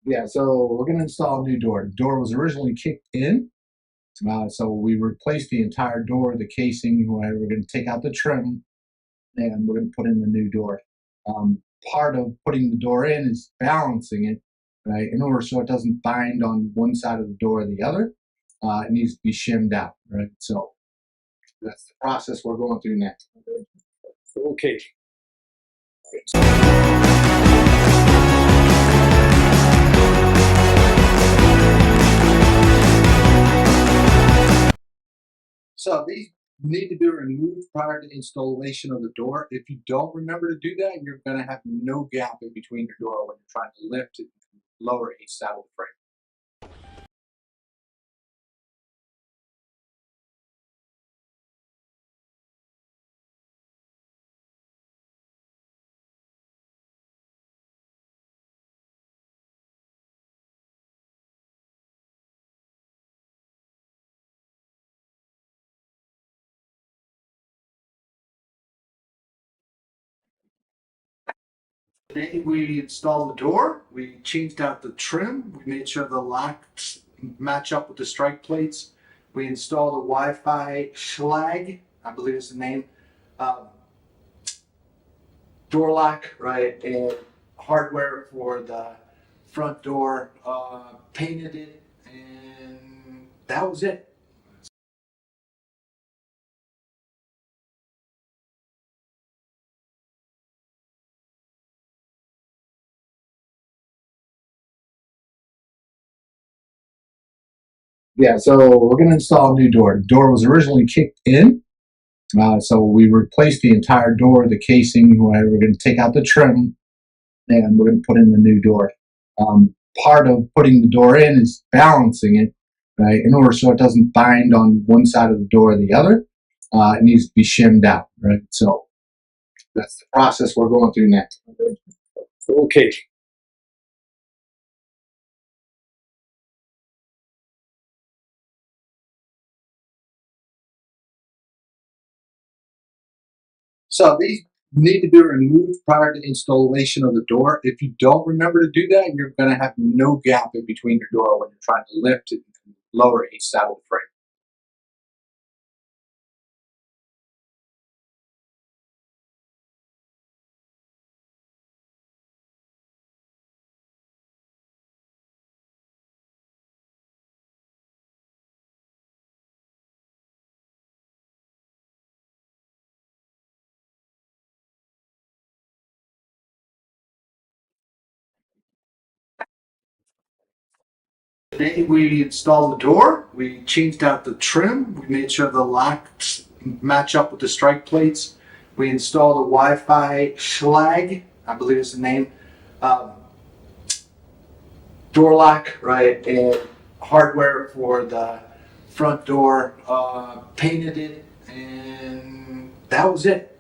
Yeah, so we're going to install a new door. The door was originally kicked in, so we replaced the entire door, the casing. We're going to take out the trim, and we're going to put in the new door. Um, Part of putting the door in is balancing it, right? In order so it doesn't bind on one side of the door or the other, it needs to be shimmed out, right? So that's the process we're going through next. Okay. So these need to be removed prior to installation of the door. If you don't remember to do that, you're going to have no gap in between your door when you're trying to lift and lower each side of the frame. Today we installed the door. We changed out the trim. We made sure the locks match up with the strike plates. We installed a Wi-Fi schlag, I believe is the name, um, door lock, right, and hardware for the front door. Painted it, and that was it. Yeah, so we're going to install a new door. The door was originally kicked in, so we replaced the entire door, the casing. We're going to take out the trim, and we're going to put in the new door. Part of putting the door in is balancing it, right? In order so it doesn't bind on one side of the door or the other, it needs to be shimmed out, right? So that's the process we're going through next. Okay. So these need to be removed prior to installation of the door. If you don't remember to do that, you're going to have no gap in between your door when you're trying to lift and lower each side of the frame. Today we installed the door. We changed out the trim. We made sure the locks match up with the strike plates. We installed a Wi-Fi schlag, I believe is the name, um, door lock, right, and hardware for the front door. Painted it, and that was it.